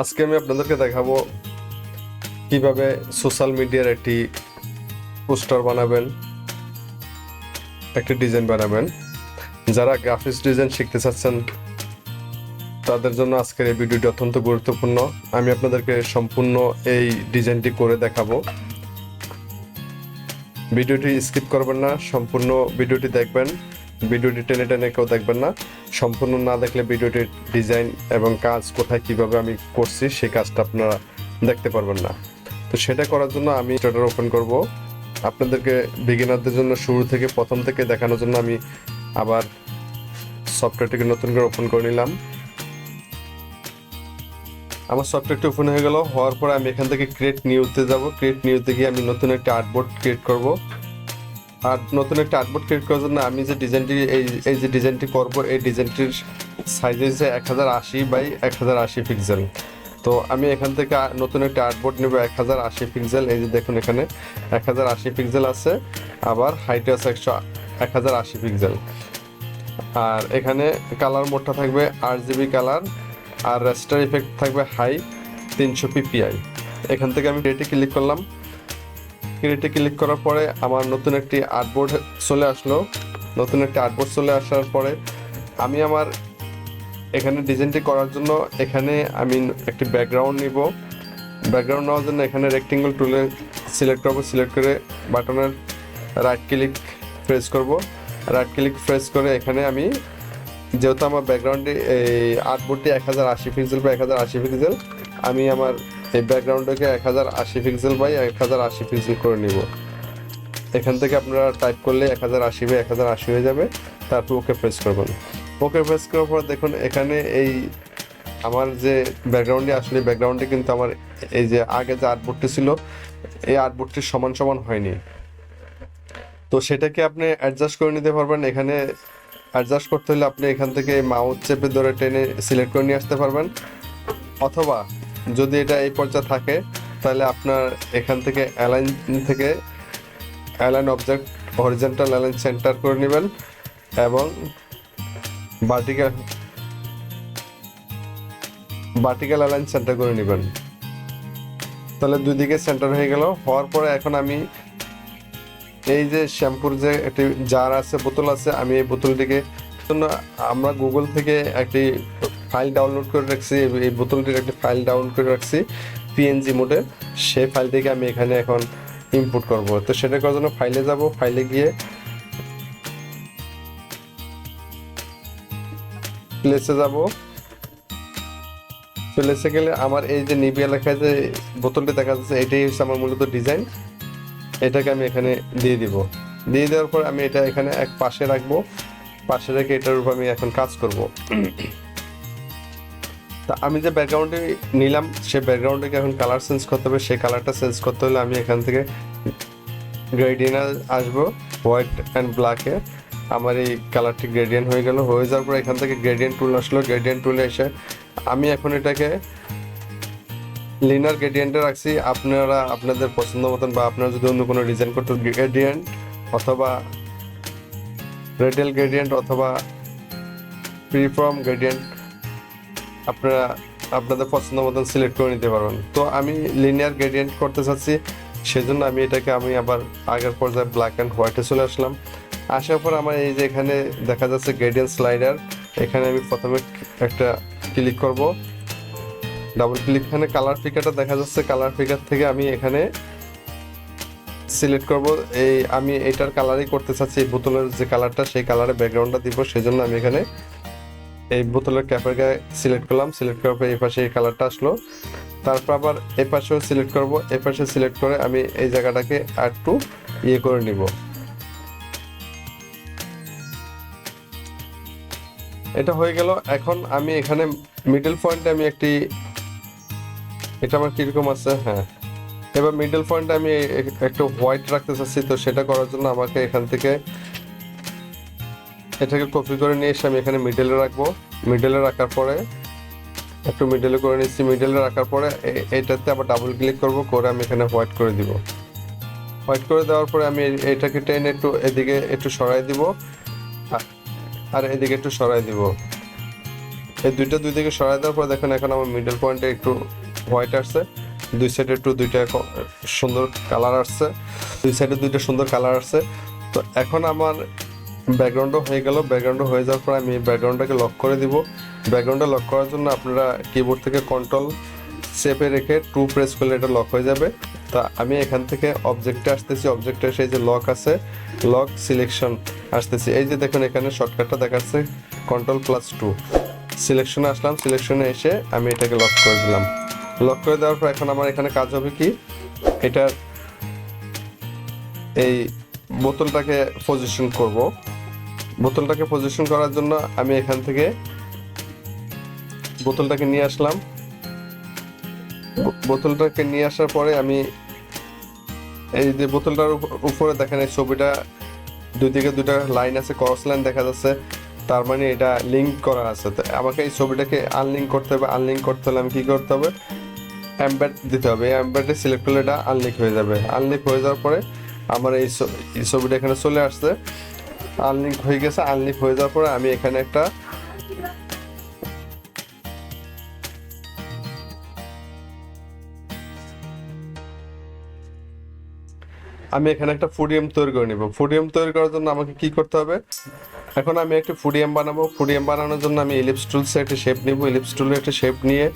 আজকে আমি আপনাদেরকে দেখাবো কিভাবে সোশ্যাল মিডিয়ার একটি পোস্টার বানাবেন, একটি ডিজাইন বানাবেন। যারা গ্রাফিক্স ডিজাইন শিখতে চাচ্ছেন তাদের জন্য আজকের এই ভিডিওটি অত্যন্ত গুরুত্বপূর্ণ। আমি আপনাদেরকে সম্পূর্ণ এই ডিজাইনটি করে দেখাবো। ভিডিওটি স্কিপ করবেন না, সম্পূর্ণ ভিডিওটি দেখবেন। ভিডিওটি টেনে টেনে কেউ দেখবেন না। সম্পূর্ণ না দেখলে ভিডিওটির ডিজাইন এবং কাজ কোথায় কিভাবে আমি করছি সেই কাজটা আপনারা দেখতে পারবেন না। তো সেটা করার জন্য আমি ইলাস্ট্রেটর ওপেন করব। আপনাদেরকে বিগিনারদের জন্য শুরু থেকে প্রথম থেকে দেখানোর জন্য আমি আবার সফটওয়্যারটিকে নতুন করে ওপেন করে নিলাম। আমার সফটওয়্যারটি ওপেন হয়ে গেল। হওয়ার পরে আমি এখান থেকে ক্রিয়েট নিউতে যাব। ক্রিয়েট নিউতে গিয়ে আমি নতুন একটা আর্টবোর্ড ক্রিয়েট করব। আর নতুন একটা আর্টবোর্ড ক্রিয়েট করার জন্য আমি যে ডিজাইনটি এই যে ডিজাইনটি করব, এই ডিজাইনটির সাইজ হচ্ছে 1080 বাই 1080 পিক্সেল। তো আমি এখান থেকে নতুন একটা আর্টবোর্ড নেব 1080 পিক্সেল। এই যে দেখুন এখানে 1080 পিক্সেল আছে, আবার হাইটে আছে 1080 পিক্সেল। আর এখানে কালার মোডটা থাকবে RGB কালার, আর রেস্টার ইফেক্ট থাকবে হাই 300 ppi। এখান থেকে আমি ক্রিয়েটে ক্লিক করলাম। ক্রিয়েটে ক্লিক করার পরে আমার নতুন একটি আর্টবোর্ড চলে আসলো। নতুন একটি আর্টবোর্ড চলে আসার পরে আমি আমার এখানে ডিজাইনটি করার জন্য এখানে আমি একটি ব্যাকগ্রাউন্ড নিব। ব্যাকগ্রাউন্ড নেওয়ার জন্য এখানে রেক্টেঙ্গল টুলে সিলেক্ট করব। সিলেক্ট করে বাটনের রাইট ক্লিক প্রেস করব। রাইট ক্লিক প্রেস করে এখানে আমি, যেহেতু আমার ব্যাকগ্রাউন্ডে এই আর্টবোর্ডটি 1080 পিক্সেল বা 1080 পিক্সেল, আমি আমার এই ব্যাকগ্রাউন্ডটাকে 1080 পিক্সেল বাই 1080 পিক্সেল করে নিব। এখান থেকে আপনারা টাইপ করলে 1080 বাই 1080 হয়ে যাবে। তারপর ওকে প্রেস করবেন। ওকে প্রেস করার পর দেখুন এখানে এই আমার যে ব্যাকগ্রাউন্ডে আসলে ব্যাকগ্রাউন্ডে কিন্তু আমার এই যে আগে যে আর্টবোর্ডটি ছিল এই আর্টবোর্ডটির সমান সমান হয়নি। তো সেটাকে আপনি অ্যাডজাস্ট করে নিতে পারবেন। এখানে অ্যাডজাস্ট করতে হলে আপনি এখান থেকে মাউস চেপে ধরে টেনে সিলেক্ট করে নিয়ে আসতে পারবেন, অথবা যদি এটা এই পর্যায়ে থাকে তাহলে আপনার এখান থেকে align object horizontal align centre করে নেবেন এবং ভার্টিক্যাল অ্যালাইন সেন্টার করে নেবেন। তাহলে দুই দিকে সেন্টার হয়ে গেল। হওয়ার পরে এখন আমি এই যে শ্যাম্পুর যে একটি জার আছে, বোতল আছে, আমি এই বোতলটিকে, আমরা গুগল থেকে একটি ফাইল ডাউনলোড করে রাখছি। এই বোতলটির একটি ফাইল ডাউনলোড করে রাখছি PNG মোডে। সেই ফাইলটিকে আমি এখানে এখন ইনপুট করব। তো সেটা করার জন্য ফাইলে যাব। ফাইলে গিয়ে প্লেসে যাব। প্লেসে গেলে আমার এই যে নিভিয়া লেখা যে বোতলটি দেখা যাচ্ছে, এটাই হচ্ছে আমার মূলত ডিজাইন। এটাকে আমি এখানে দিয়ে দিব। দিয়ে দেওয়ার পর আমি এটা এখানে এক পাশে রাখবো। পাশে রেখে এটার উপর আমি এখন কাজ করব। তা আমি যে ব্যাকগ্রাউন্ডে নিলাম সেই ব্যাকগ্রাউন্ডে এখন কালার চেঞ্জ করতে হবে। সেই কালারটা চেঞ্জ করতে হলে আমি এখান থেকে গ্রেডিয়েন্ট আসবো, হোয়াইট অ্যান্ড ব্ল্যাকে। আমার এই কালারটি গ্রেডিয়েন্ট হয়ে গেল। হয়ে যাওয়ার পর এখান থেকে গ্রেডিয়েন্ট টুল আসলো। গ্রেডিয়েন্ট টুলে এসে আমি এখন এটাকে লিনার গ্রেডিয়েন্টে রাখছি। আপনারা আপনাদের পছন্দ মতন, বা আপনারা যদি অন্য কোনো ডিজাইন করতে, গ্রেডিয়েন্ট অথবা রেডিয়াল গ্রেডিয়েন্ট অথবা ফ্রিফর্ম গ্রেডিয়েন্ট আপনারা আপনাদের পছন্দ মতন সিলেক্ট করে নিতে পারবেন। তো আমি লিনিয়ার গ্রেডিয়েন্ট করতে চাচ্ছি, সেজন্য আমি এটাকে আবার আগের পর্যায়ে ব্ল্যাক অ্যান্ড হোয়াইটে চলে আসলাম। আসার পর আমার এই যে এখানে দেখা যাচ্ছে গ্রেডিয়েন্ট স্লাইডার, এখানে আমি প্রথমে একটা ক্লিক করব, ডাবল ক্লিক। এখানে কালার ফিকারটা দেখা যাচ্ছে, কালার ফিকার থেকে আমি এখানে সিলেক্ট করব। আমি এটার কালারই করতে চাচ্ছি, এই বোতলের যে কালারটা সেই কালারে ব্যাকগ্রাউন্ডটা দিব। সেজন্য আমি এখানে এই বোতলের ক্যাপের গায়ে সিলেক্ট করলাম। সিলেক্ট করার পর এই পাশে এই কালারটা আসলো। তারপর আবার এই পাশেও সিলেক্ট করব। এই পাশে সিলেক্ট করে আমি এই জায়গাটাকে একটু করে নিব। এটা হয়ে গেল। এখন আমি এখানে মিডল পয়েন্টে আমি এটা আমার কিরকম আছে, হ্যাঁ, এবার মিডল পয়েন্টে আমি একটু হোয়াইট রাখতে চাচ্ছি। তো সেটা করার জন্য আমাকে এখান থেকে এটাকে কপি করে নিয়ে এসে আমি এখানে মিডলে রাখবো। মিডলে রাখার পরে একটু মিডলে করে নিচ্ছি। মিডলে রাখার পরে এটাতে আবার ডাবল ক্লিক করব, করে আমি এখানে হোয়াইট করে দিব। হোয়াইট করে দেওয়ার পরে আমি এটাকে টেনে একটু এদিকে একটু সরাই দিব, আর এদিকে একটু সরাই দিব। এই দুই দিকে সরাই দেওয়ার পর দেখুন এখন আমার মিডল পয়েন্টে একটু হোয়াইট আসছে, দুই সাইডে একটু দুইটা সুন্দর কালার আসছে, দুই সাইডে দুইটা সুন্দর কালার আসছে। তো এখন আমার ব্যাকগ্রাউন্ডও হয়ে গেল। ব্যাকগ্রাউন্ড হয়ে যাওয়ার পর আমি ব্যাকগ্রাউন্ডটাকে লক করে দিব। ব্যাকগ্রাউন্ডটা লক করার জন্য আপনারা কিবোর্ড থেকে কন্ট্রোল চেপে রেখে 2 প্রেস করলে এটা লক হয়ে যাবে। তা আমি এখান থেকে অবজেক্টে আসতেছি, অবজেক্টে এসে যে লক আছে, লক সিলেকশন আসতেছি। এই যে দেখুন এখানে শর্টকাটটা দেখাচ্ছে Ctrl+2। সিলেকশনে আসলাম, সিলেকশনে এসে আমি এটাকে লক করে দিলাম। লক করে দেওয়ার পর এখন আমার এখানে কাজ হবে কি, এটার এই বোতলটাকে পজিশন করব। বোতলটাকে পজিশন করার জন্য আমি এখান থেকে বোতলটাকে নিয়ে আসলাম। বোতলটাকে নিয়ে আসার পরে আমি এই যে বোতলটার উপরে দেখেন এই ছবিটা দুই দিকে দুটা লাইন আছে, ক্রস লাইন দেখা যাচ্ছে, তার মানে এটা লিঙ্ক করা আছে। তো আমাকে এই ছবিটাকে আনলিঙ্ক করতে হবে। আনলিঙ্ক করতে হলে আমি কি করতে হবে, এমবেড দিতে হবে। এই এমবেডে সিলেক্ট করলে এটা আনলিঙ্ক হয়ে যাবে। আনলিঙ্ক হয়ে যাওয়ার পরে আমার এই ছবিটা এখানে চলে আসছে, আনলিঙ্ক হয়ে গেছে। আনলিঙ্ক হয়ে যাওয়ার পরে আমি এখানে একটা ফুডিয়াম তৈরি করে নিব। ফুডিয়াম তৈরি করার জন্য আমাকে কি করতে হবে, এখন আমি একটি ফুডিয়াম বানাবো। ফুডিয়াম বানানোর জন্য আমি ইলিপস টুলসে একটা শেপ নিব। ইলিপস টুলে একটা শেপ নিয়ে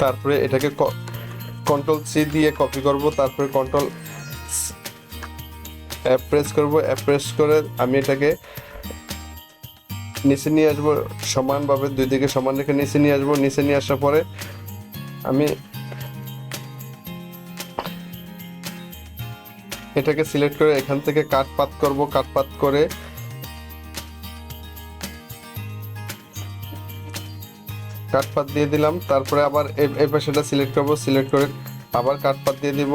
তারপরে এটাকে Ctrl+C দিয়ে কপি করব, তারপরে Ctrl প্রেস করব। প্রেস করে আমি এটাকে নিচে নিয়ে আসবো সমানভাবে, দুই দিকে সমান রেখে নিচে নিয়ে আসবো। নিচে নিয়ে আসার পরে আমি এটাকে সিলেক্ট করে এখান থেকে কাট পাত করব। কাট পাত করে কাট পাত দিয়ে দিলাম। তারপরে আবার এই পাশেটা সিলেক্ট করব, সিলেক্ট করে আবার কাট পাত দিয়ে দিব।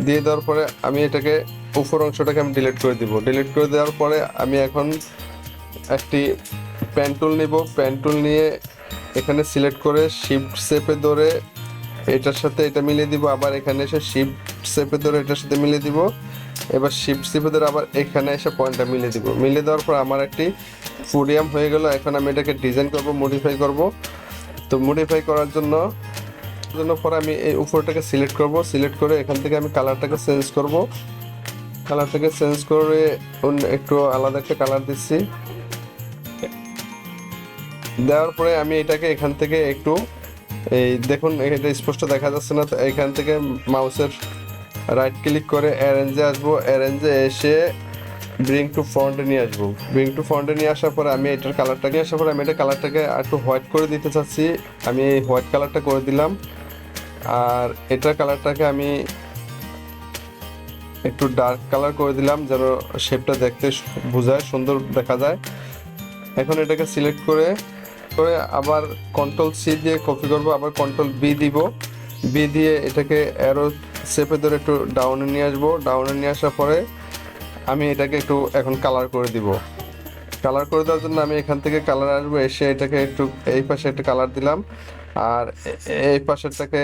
দিয়ে দেওয়ার পরে আমি এটাকে উপর অংশটাকে আমি ডিলিট করে দিব। ডিলিট করে দেওয়ার পরে আমি এখন একটি পেন টুল নিব। পেন টুল নিয়ে এখানে সিলেক্ট করে শিফট চেপে ধরে এটার সাথে এটা মিলিয়ে দিব। আবার এখানে এসে শিফট চেপে ধরে এটার সাথে মিলিয়ে দিব। এবার শিফট চেপে ধরে আবার এখানে এসে পয়েন্টটা মিলিয়ে দিব। মিলিয়ে দেওয়ার পর আমার একটি ফুডিয়াম হয়ে গেল। এখন আমি এটাকে ডিজাইন করব, মডিফাই করব। তো মডিফাই করার জন্য পরে আমি এই উপরটাকে সিলেক্ট করব। সিলেক্ট করে এখান থেকে আমি কালারটাকে চেঞ্জ করব। কালারটাকে চেঞ্জ করে একটু আলাদা একটা কালার দিচ্ছি। দেওয়ার পরে আমি এটাকে এখান থেকে একটু এই দেখুন এটা স্পষ্ট দেখা যাচ্ছে না, তো এখান থেকে মাউসের রাইট ক্লিক করে অ্যারেঞ্জে আসবো। অ্যারেঞ্জে এসে ব্রিং টু ফ্রন্টে নিয়ে আসবো। ব্রিং টু ফ্রন্টে নিয়ে আসার পরে আমি এটার কালারটা নিয়ে আসার পরে আমি এটা কালারটাকে একটু হোয়াইট করে দিতে চাচ্ছি। আমি এই হোয়াইট কালারটা করে দিলাম। আর এটার কালারটাকে আমি একটু ডার্ক কালার করে দিলাম যেন শেপটা দেখতে বোঝায়, সুন্দর দেখা যায়। এখন এটাকে সিলেক্ট করে আবার Ctrl+C দিয়ে কপি করব, আবার Ctrl+V দিব। বি দিয়ে এটাকে অ্যারো চেপে ধরে একটু ডাউনে নিয়ে আসবো। ডাউনে নিয়ে আসার পরে আমি এটাকে একটু এখন কালার করে দিব। কালার করে দেওয়ার জন্য আমি এখান থেকে কালার আসবো, এসে এটাকে একটু এই পাশে একটা কালার দিলাম, আর এই পাশেরটাকে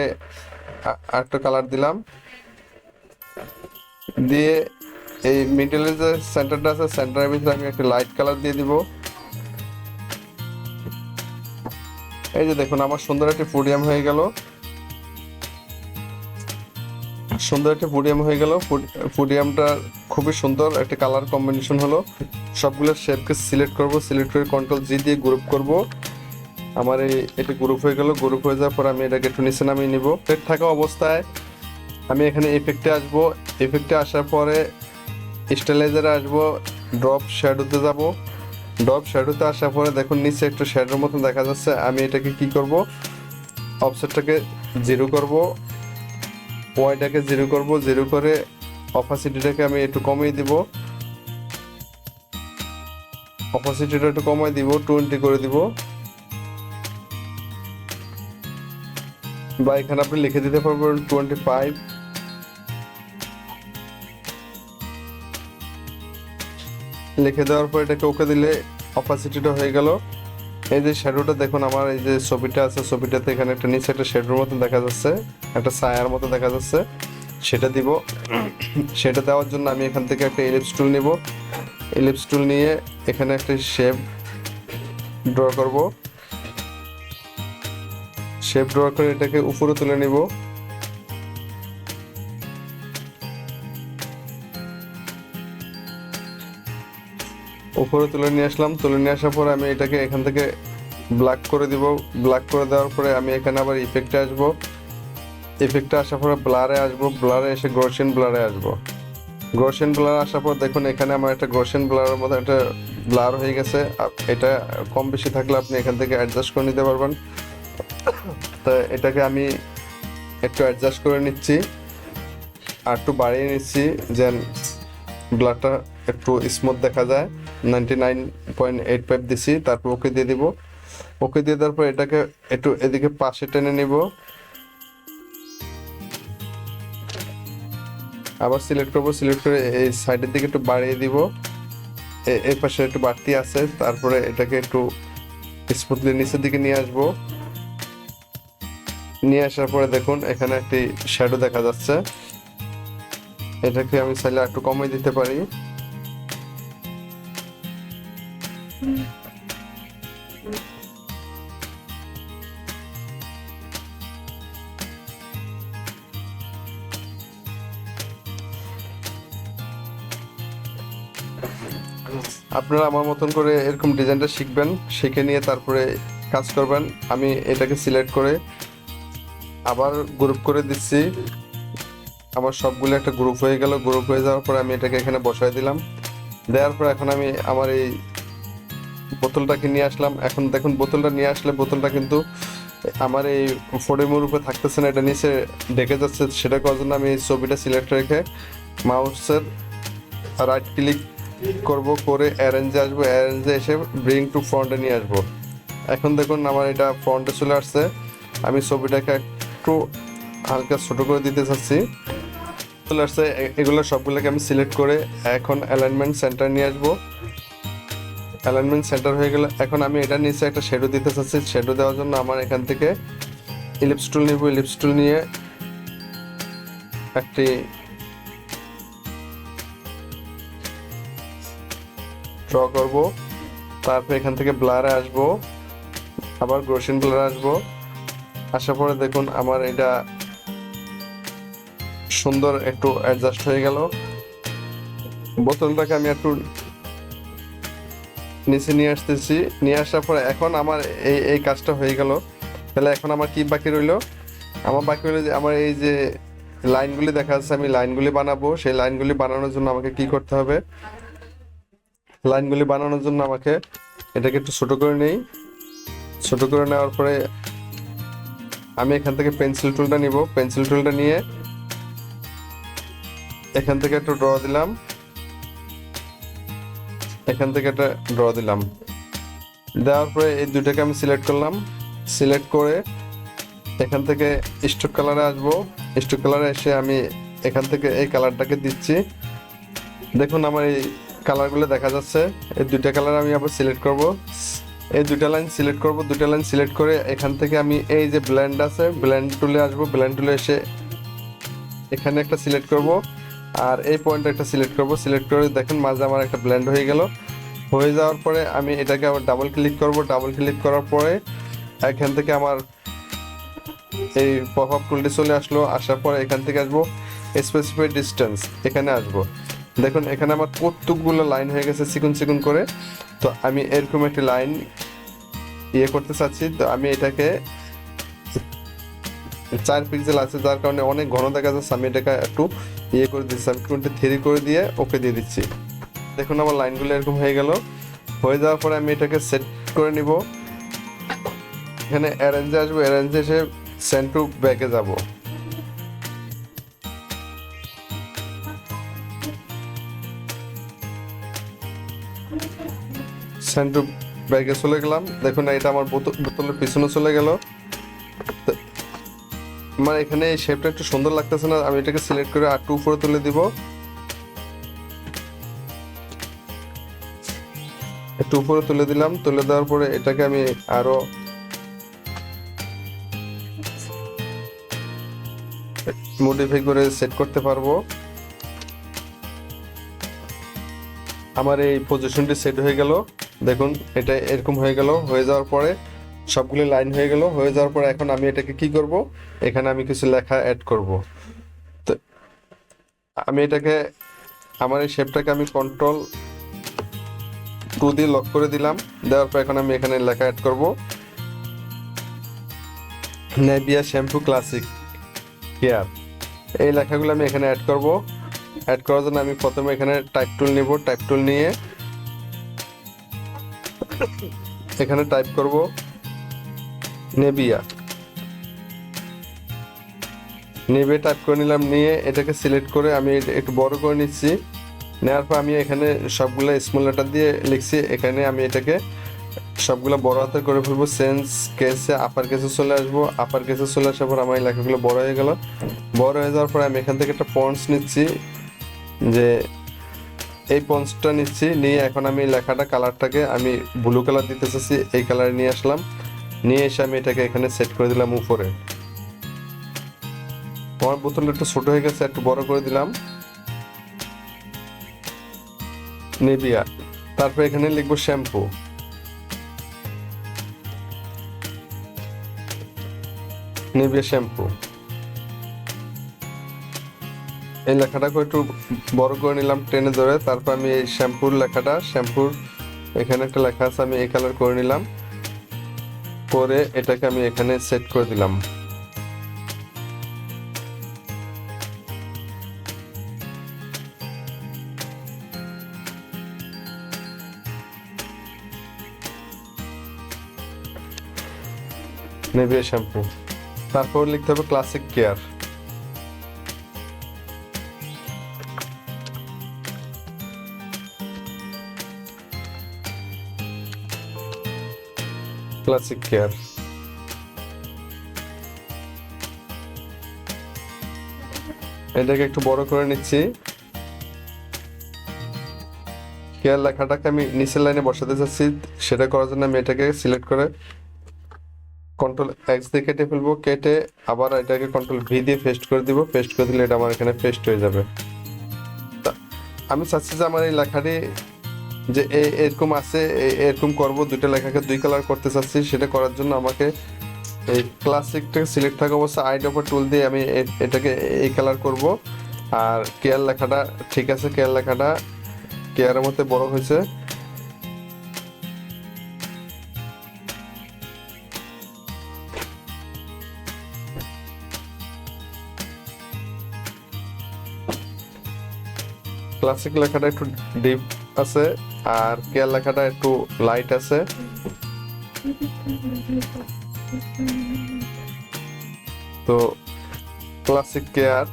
একটা কালার দিলাম। দিয়ে এই মিডলের যে সেন্টারটা আছে, সেন্টারের ভিতরে আমি একটা লাইট কালার দিয়ে দিব। এই যে দেখুন আমার সুন্দর একটি ফুডিয়াম হয়ে গেল। ফুডিয়ামটা খুবই সুন্দর একটা কালার কম্বিনেশন হলো। সবগুলো শেপকে সিলেক্ট করব, সিলেক্ট করে Ctrl+G দিয়ে গ্রুপ করব। আমার এটা গ্রুপ হয়ে গেল। গ্রুপ হয়ে যাওয়ার পর আমি এটাকে একটু নিচে নামিয়ে নিব। এফেক্ট থাকা অবস্থায় আমি এখানে এফেক্টে আসবো। এফেক্টে আসার পরে স্টাইলাইজারে আসবো, ড্রপ শ্যাডোতে যাব। ড্রপ শ্যাডোতে আসার পরে দেখুন নিচে একটু শ্যাডোর মতন দেখা যাচ্ছে। আমি এটাকে কি করব, অফসেটটাকে 0 করব, ওয়াইটাকে 0 করব। 0 করে অপাসিটিটাকে আমি একটু কমিয়ে দিব। অপাসিটিটা একটু কমিয়ে দিব, 20 করে দিব। বা এখানে আপনি লিখে দিতে পারবেন 25। লিখে দেওয়ার পর এটাকে ওকে দিলে অপাসিটিটা হয়ে গেল। এই যে শ্যাডোটা দেখুন আমার এই যে ছবিটা আছে, ছবিটাতে এখানে একটা নিচে একটা শ্যাডোর মতো দেখা যাচ্ছে, একটা ছায়ার মতো দেখা যাচ্ছে, সেটা দিব। সেটা দেওয়ার জন্য আমি এখান থেকে একটা ইলিপস টুল নিব। ইলিপস টুল নিয়ে এখানে একটা শেপ ড্র করব। শেপ ড্র করে এটাকে উপরে তুলে নিব। উপরে তুলে নিয়ে আসলাম। তুলে নিয়ে আসার পর আমি এটাকে এখান থেকে ব্ল্যাক করে দিব। ব্ল্যাক করে দেওয়ার পরে আমি এখানে আবার ইফেক্টে আসব। ইফেক্টে আসার পরে ব্লারে আসব। ব্লারে এসে গর্সিয়ান ব্লারে আসব। গর্সিয়ান ব্লার আসার পর দেখুন এখানে আমার একটা গর্সিয়ান ব্লারের মধ্যে একটা ব্লার হয়ে গেছে। এটা কম বেশি থাকলে আপনি এখান থেকে অ্যাডজাস্ট করে নিতে পারবেন। তো এটাকে আমি একটু অ্যাডজাস্ট করে নিচ্ছি আর একটু বাড়িয়ে নিচ্ছি যেন ব্লারটা একটু স্মুথ দেখা যায়। 99.85 দিছি, তারপর ওকে দিয়ে দিব। ওকে দিয়ে দেওয়ার পর এটাকে একটু এদিকে পাশে টেনে নিব। আবার সিলেক্ট করব, সিলেক্ট করে এই সাইডের দিকে একটু বাড়িয়ে দিব। এই পাশে একটু বাড়তি আছে, তারপরে এটাকে একটু স্মুথলি নিচের দিকে নিয়ে আসব। নিয়ে আসার পরে দেখুন এখানে একটি শ্যাডো দেখা যাচ্ছে। এটাকে আমি চাইলে একটু কমিয়ে দিতে পারি। আপনারা আমার মতন করে এরকম ডিজাইনটা শিখবেন, শিখে নিয়ে তারপরে কাজ করবেন। আমি এটাকে সিলেক্ট করে আবার গ্রুপ করে দিচ্ছি। আমার সবগুলো একটা গ্রুপ হয়ে গেল। গ্রুপ হয়ে যাওয়ার পর আমি এটাকে এখানে বসাই দিলাম। দেওয়ার পর এখন আমি আমার এই বোতলটাকে নিয়ে আসলাম। এখন দেখুন বোতলটা নিয়ে আসলে বোতলটা কিন্তু আমার এই ফ্রেমের উপরে থাকতেছে না, এটা নিচে ঢেকে যাচ্ছে। সেটা করার জন্য আমি এই ছবিটা সিলেক্ট রেখে মাউসের রাইট ক্লিক করব, করে অ্যারেঞ্জে আসবো। অ্যারেঞ্জে এসে ব্রিং টু ফ্রন্টে নিয়ে আসবো। এখন দেখুন আমার এটা ফ্রন্টে চলে আসছে। আমি ছবিটাকে একটু হালকা ছোট করে দিতে চাচ্ছি। চলে আসছে। এগুলো সবগুলোকে আমি সিলেক্ট করে এখন অ্যালাইনমেন্ট সেন্টার নিয়ে আসবো। অ্যালাইনমেন্ট সেন্টার হয়ে গেলে এখন আমি এটার নিচে একটা শ্যাডো দিতে চাচ্ছি। শ্যাডো দেওয়ার জন্য আমার এখান থেকে ইলিপস টুল নিব। ইলিপস টুল নিয়ে একটি ড্র করব। তারপর এখান থেকে ব্লারে আসবো, আবার গর্সিয়ান ব্লারে আসবো। আসার পরে দেখুন আমার এটা সুন্দর একটু অ্যাডজাস্ট হয়ে গেল। বোতলটাকে আমি একটু নিচে নিয়ে আসতেছি। নিয়ে আসার পরে এখন আমার এই কাজটা হয়ে গেল। তাহলে এখন আমার কি বাকি রইলো? আমার বাকি রইলো যে আমার এই যে লাইনগুলি দেখা যাচ্ছে, আমি লাইনগুলি বানাবো। সেই লাইনগুলি বানানোর জন্য আমাকে কি করতে হবে? লাইনগুলি বানানোর জন্য আমাকে এটাকে একটু ছোট করে নেই। ছোট করে নেওয়ার পরে আমি এখান থেকে পেন্সিল টুলটা নিব। পেন্সিল টুলটা নিয়ে এখান থেকে একটু ড্র দিলাম, এখান থেকে একটা ড্র দিলাম। দেওয়ার পরে এই দুইটাকে আমি সিলেক্ট করলাম। সিলেক্ট করে এখান থেকে স্ট্রোক কালারে আসবো। স্ট্রোক কালারে এসে আমি এখান থেকে এই কালারটাকে দিচ্ছি। দেখুন আমার এই কালারগুলো দেখা যাচ্ছে। এই দুইটা কালার আমি আবার সিলেক্ট করব। এই দুইটা লাইন সিলেক্ট করব। দুইটা লাইন সিলেক্ট করে এখান থেকে আমি এই যে ব্লেন্ড আছে, ব্লেন্ড টুলে আসবো। ব্লেন্ড টুলে এসে এখানে একটা সিলেক্ট করব আর এই পয়েন্টে একটা সিলেক্ট করব। সিলেক্ট করে দেখেন মাঝে আমার একটা ব্লেন্ড হয়ে গেল। হয়ে যাওয়ার পরে আমি এটাকে আবার ডাবল ক্লিক করব। ডাবল ক্লিক করার পরে এখান থেকে আমার এই পপ আপ টুলটি চলে আসলো। আসার পরে এখান থেকে আসবো স্পেসিফাই ডিস্টেন্স, এখানে আসবো। দেখুন এখানে আমার কতগুলো লাইন হয়ে গেছে চিকন চিকন করে। তো আমি এরকম একটি লাইন করতে চাচ্ছি। তো আমি এটাকে 4 পিক্সেল আছে, যার কারণে অনেক ঘন দেখা যাচ্ছে। আমি এটাকে একটু করে দিচ্ছি, আমি 23 করে দিয়ে ওকে দিয়ে দিচ্ছি। দেখুন আমার লাইনগুলো এরকম হয়ে গেল। হয়ে যাওয়ার পরে আমি এটাকে সেট করে নিব। এখানে অ্যারেঞ্জে আসবো। অ্যারেঞ্জে এসে সেন্ড টু ব্যাকে যাব। সেন্ড টু ব্যাকে চলে গেলাম। দেখুন এটা আমার বোতলের পিছনে চলে গেল। আমার এখানে এই শেপটা একটু সুন্দর লাগতেছে না, আমি এটাকে সিলেক্ট করে আর একটু উপরে তুলে দিব। একটু উপরে তুলে দিলাম। তুলে দেওয়ার পরে এটাকে আমি আরো মডিফাই করে সেট করতে পারবো। আমার এই পজিশনটি সেট হয়ে গেল। দেখুন এটা এরকম হয়ে গেল। হয়ে যাওয়ার পরে সবগুলো লাইন হয়ে গেল। হয়ে যাওয়ার পর এখন আমি এটাকে কি করব, এখানে আমি কিছু লেখা অ্যাড করব। তো আমি এটাকে, আমার এই শেপটাকে আমি Ctrl+2 দিয়ে লক করে দিলাম। দেওয়ার পর এখন আমি এখানে লেখা অ্যাড করব, নেভিয়া শ্যাম্পু ক্লাসিক কেয়ার। এই লেখাগুলো আমি এখানে অ্যাড করব। অ্যাড করার জন্য আমি প্রথমে এখানে টাইপ টুল নিব। টাইপ টুল নিয়ে এখানে টাইপ করব নেভিয়া টাইপ করে নিলাম। নিয়ে এটাকে সিলেক্ট করে আমি একটু বড় করে নিচ্ছি। নেওয়ার পর আমি এখানে সবগুলো স্মল লেটার দিয়ে লিখছি। এখানে আমি এটাকে সবগুলো বড় হাতে করে ফেলবো। সেন্স কেসে আপার কেসে চলে আসবো। আপার কেসে চলে আসার পর আমার এই লেখাগুলো বড় হয়ে গেল। বড় হয়ে যাওয়ার পর আমি এখান থেকে একটা পন্টস নিচ্ছি, যে এই পন্টসটা নিচ্ছি। নিয়ে এখন আমি লেখাটা কালারটাকে আমি ব্লু কালার দিতে চাচ্ছি, এই কালারে নিয়ে আসলাম। নিয়ে এসে আমি এটাকে এখানে সেট করে দিলাম উপরে। আমার বোতলটা একটু ছোট হয়ে গেছে, একটু বড় করে দিলাম নেভিয়া। তারপর এখানে লিখবো শ্যাম্পু। নেভিয়া শ্যাম্পু, এই লেখাটাকে একটু বড় করে নিলাম টেনে ধরে। তারপর আমি এই শ্যাম্পুর লেখাটা, শ্যাম্পুর এখানে একটা লেখা আছে, আমি এই কালার করে নিলাম। করে এটাকে আমি এখানে সেট করে দিলাম। Nivea shampoo. তারপর লিখতে হবে ক্লাসিক কেয়ার। Classic care. এটাকে একটু বড় করে নিচ্ছি। কেয়ার লেখাটাকে আমি নিচের লাইনে বসাতে চাচ্ছি। সেটা করার জন্য আমি এটাকে সিলেক্ট করে Ctrl+X দিয়ে কেটে ফেলবো। কেটে আবার এটাকে Ctrl+V দিয়ে পেস্ট করে দিব। পেস্ট করে দিলে এটা আমার এখানে পেস্ট হয়ে যাবে। আমি চাচ্ছি যে আমার এই লেখাটি যে এরকম আছে, এরকম করব। দুটো লেখাকে দুই কালার করতে চাচ্ছি। সেটা করার জন্য আমাকে এই ক্লাসিকটাকে সিলেক্ট থাকা অবস্থায় আইড্রপার টুল দিয়ে আমি এটাকে এই কালার করব। আর কেয়ার লেখাটা ঠিক আছে, কেয়ার লেখাটা কেয়ারের মধ্যে বড় হয়েছে। ক্লাসিক লেখাটা একটু ডিপ আছে আর কেয়ার লেখাটা একটু লাইট আছে। তো classic care,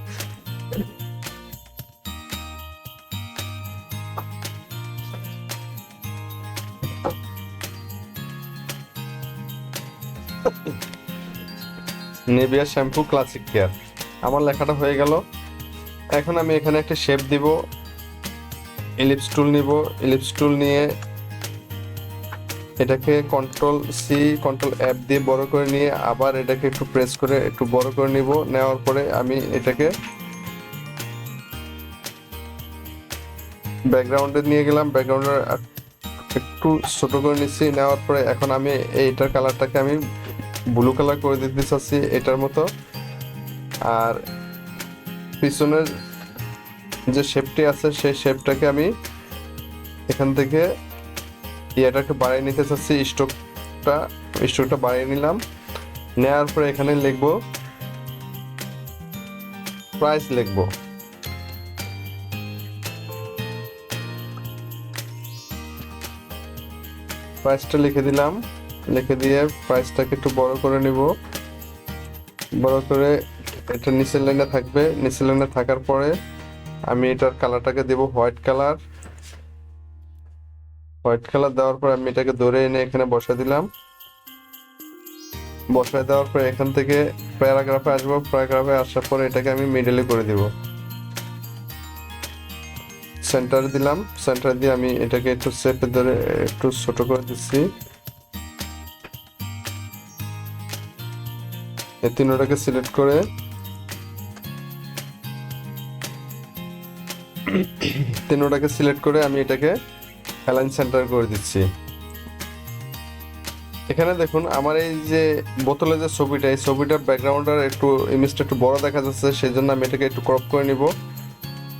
Nivea shampoo classic care, আমার লেখাটা হয়ে গেল। এখন আমি এখানে একটা শেপ দিব। ইলিপস টুল নিব। ইলিপস টুল নিয়ে এটাকে Ctrl+C Ctrl+F দিয়ে বড় করে নিয়ে আবার এটাকে একটু প্রেস করে একটু বড় করে নিব। নেওয়ার পরে আমি এটাকে ব্যাকগ্রাউন্ডে নিয়ে গেলাম। ব্যাকগ্রাউন্ডে একটু ছোট করে নিচ্ছি। নেওয়ার পরে এখন আমি এইটার কালারটাকে আমি ব্লু কালার করে দিতে চাচ্ছি এটার মতো। আর পিছনের যে শেপটি আছে সেই শেপটাকে আমি এখান থেকে এটাকে বাড়িয়ে নিতে চাচ্ছি। স্ট্রোকটা বাড়িয়ে নিলাম। নেওয়ার পরে এখানে লিখবো প্রাইস, লিখবো প্রাইসটা লিখে দিলাম। লিখে দিয়ে প্রাইসটাকে একটু বড় করে নিব। বড় করে এটা নিচের লাইনে থাকবে। নিচের লাইনে থাকার পরে আমি এটার কালারটাকে দেব হোয়াইট কালার। হোয়াইট কালার দেওয়ার পর আমি এটাকে ধরে এনে এখানে বসা দিলাম। বসায় দেওয়ার পর এখান থেকে প্যারাগ্রাফে আসবো। প্যারাগ্রাফে আসার পরে এটাকে আমি মিডলে করে দিব। সেন্টার দিলাম। সেন্টার দিয়ে আমি এটাকে একটু চেপে ধরে একটু ছোট করে দিচ্ছি। এই তিনটাকে সিলেক্ট করে আমি এটাকে অ্যালাইন সেন্টার করে দিচ্ছি। এখানে দেখুন আমার এই যে বোতলের যে ছবিটা, এই ছবিটার ব্যাকগ্রাউন্ডের একটু ইমেজটা একটু বড় দেখা যাচ্ছে, সেই জন্য আমি এটাকে একটু ক্রপ করে নিব।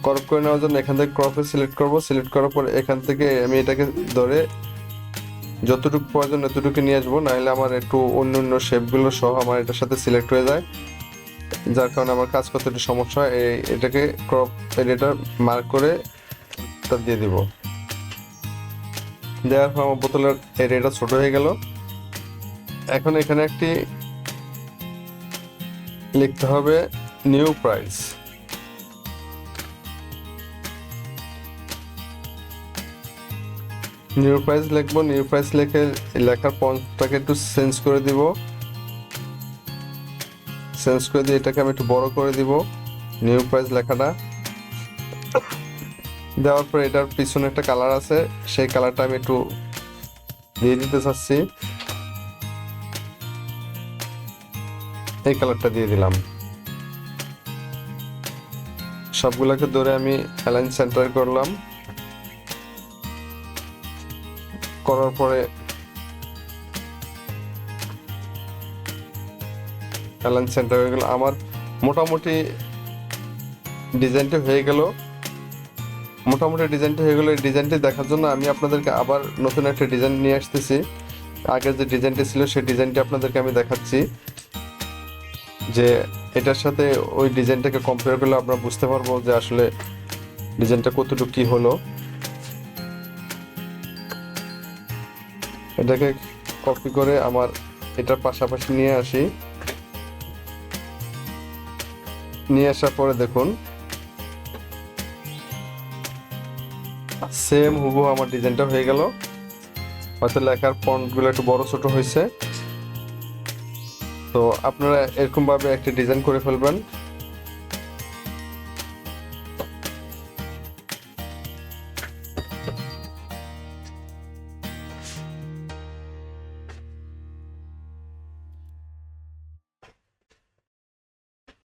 ক্রপ করে নেওয়ার জন্য এখান থেকে ক্রপে সিলেক্ট করব। সিলেক্ট করার পর এখান থেকে আমি এটাকে ধরে যতটুকু প্রয়োজন এতটুকু নিয়ে আসবো, নাহলে আমার একটু অন্য অন্য শেপগুলো সহ আমার এটার সাথে সিলেক্ট হয়ে যায়, যার কারণে আমার কাজ করতে একটু সমস্যা হয়। এটাকে ক্রপ এরিয়াটা মার্ক করে তা দিয়ে দিব। দেওয়ার পর আমার বোতলের এরিয়াটা ছোট হয়ে গেল। এখন এখানে একটি লিখতে হবে নিউ প্রাইস। নিউ প্রাইস লিখবো। নিউ প্রাইস লিখে লেখার ফন্টটাকে একটু চেঞ্জ করে দিব। চেঞ্জ করে দিয়ে এটাকে আমি একটু বড় করে দিব, নিউ প্রাইস লেখাটা। দেওয়ার পর এটার পিছনে একটা কালার আছে, সেই কালারটা আমি একটু দিয়ে দিতে চাচ্ছি। এই কালারটা দিয়ে দিলাম। সবগুলোকে ধরে আমি অ্যালাইন সেন্টার করলাম। করার পরে অ্যালাইন সেন্টার হয়ে গেল। আমার মোটামুটি ডিজাইনটি হয়ে গেল। এই ডিজাইনটি দেখার জন্য আমি আপনাদেরকে আবার নতুন একটা ডিজাইন নিয়ে আসতেছি। আগের যে ডিজাইনটি ছিল সেই ডিজাইনটি আপনাদেরকে আমি দেখাচ্ছি, যে এটার সাথে ওই ডিজাইনটাকে কম্পেয়ার করলে আমরা বুঝতে পারবো যে আসলে ডিজাইনটা কতটুকু কি হলো। এটাকে কপি করে আমার এটার পাশাপাশি নিয়ে আসি। নিয়ে আসার পরে দেখুন সেম হুবহু আমার ডিজাইনটা হয়ে গেল। হয়তো লেখার ফন্টগুলো একটু বড় ছোট হয়েছে। তো আপনারা এরকম ভাবে একটা ডিজাইন করে ফেলবেন।